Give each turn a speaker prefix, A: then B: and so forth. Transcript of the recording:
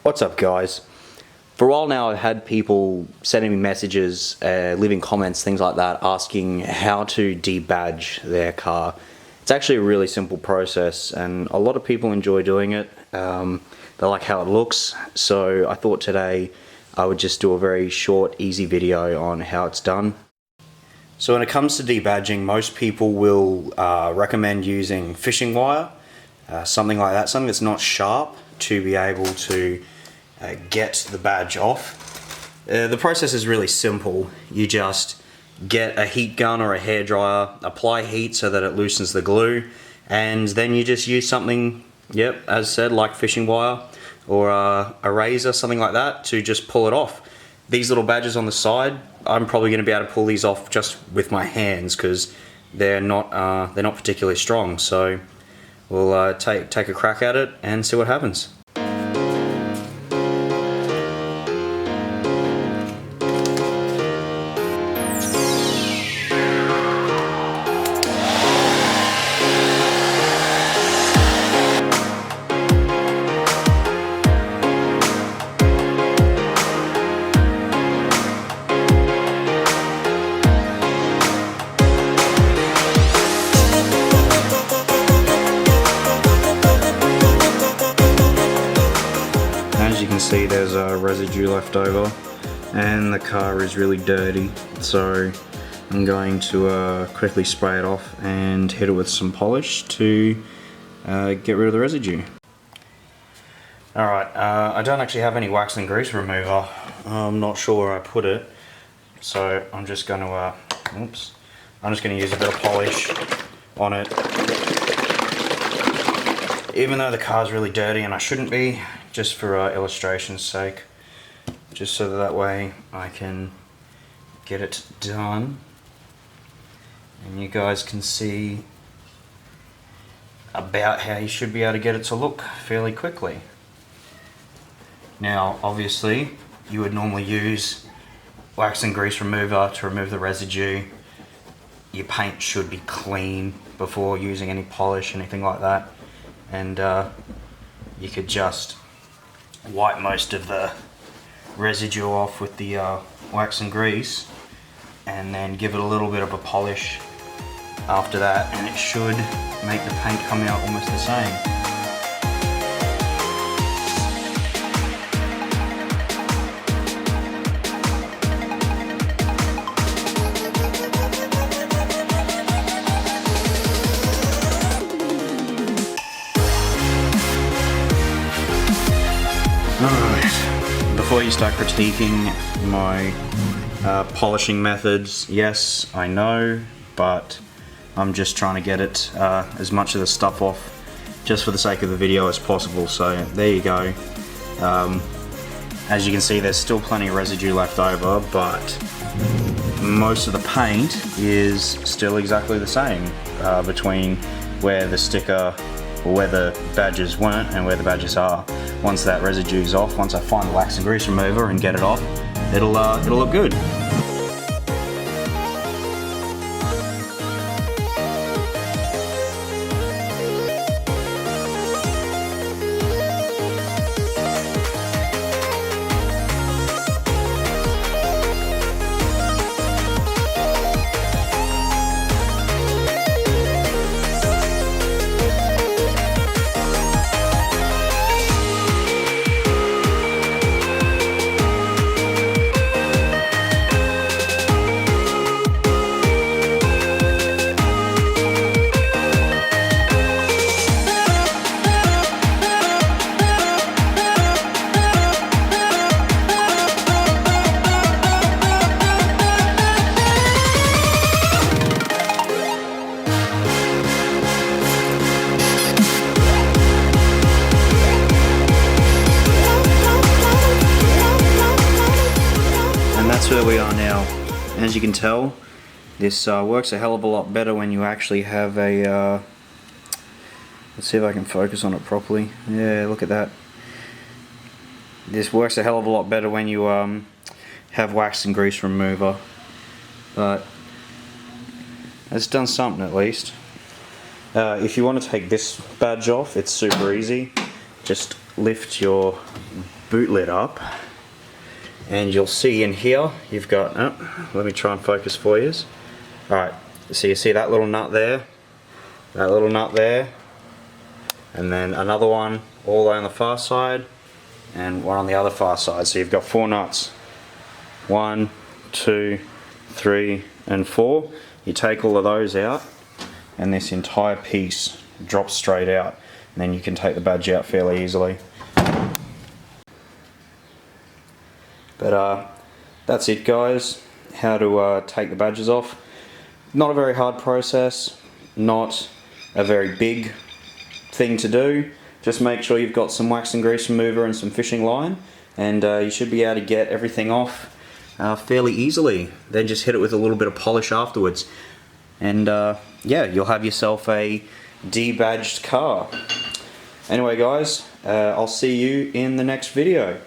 A: What's up, guys? For a while now I've had people sending me messages, leaving comments, things like that, asking how to debadge their car. It's actually a really simple process and a lot of people enjoy doing it. They like how it looks, so I thought today I would just do a very short, easy video on how it's done. So when it comes to debadging, most people will recommend using fishing wire, something like that, something that's not sharp, to be able to get the badge off. The process is really simple. You just get a heat gun or a hairdryer, apply heat so that it loosens the glue, and then you just use something, as said, like fishing wire or a razor, something like that, to just pull it off. These little badges on the side, I'm probably going to be able to pull these off just with my hands because they're not particularly strong. So we'll take a crack at it and see what happens. As you can see, there's a residue left over and the car is really dirty, so I'm going to quickly spray it off and hit it with some polish to get rid of the residue. Alright, I don't actually have any wax and grease remover. I'm not sure where I put it, so I'm just going to use a bit of polish on it. Even though the car's really dirty and I shouldn't be, just for illustration's sake, just so that way I can get it done and you guys can see about how you should be able to get it to look fairly quickly. Now obviously you would normally use wax and grease remover to remove the residue. Your paint should be clean before using any polish, anything like that, and you could just wipe most of the residue off with the wax and grease and then give it a little bit of a polish after that, and it should make the paint come out almost the same. Alright, before you start critiquing my polishing methods, yes, I know, but I'm just trying to get it as much of the stuff off just for the sake of the video as possible, so there you go. As you can see, there's still plenty of residue left over, but most of the paint is still exactly the same between where the sticker or where the badges weren't and where the badges are. Once that residue is off, once I find the wax and grease remover and get it off, it'll look good. That's where we are now. As you can tell, this works a hell of a lot better when you actually have a let's see if I can focus on it properly. Yeah, look at that. This works a hell of a lot better when you have wax and grease remover, but it's done something at least. If you want to take this badge off, it's super easy. Just lift your boot lid up, and you'll see in here you've got, let me try and focus for you. Alright, so you see that little nut there, and then another one all the way on the far side, and one on the other far side. So you've got 4 nuts. 1, 2, 3, and 4. You take all of those out, and this entire piece drops straight out, and then you can take the badge out fairly easily. But that's it, guys, how to take the badges off. Not a very hard process, not a very big thing to do. Just make sure you've got some wax and grease remover and some fishing line, and you should be able to get everything off fairly easily. Then just hit it with a little bit of polish afterwards, and yeah, you'll have yourself a debadged car. Anyway, guys, I'll see you in the next video.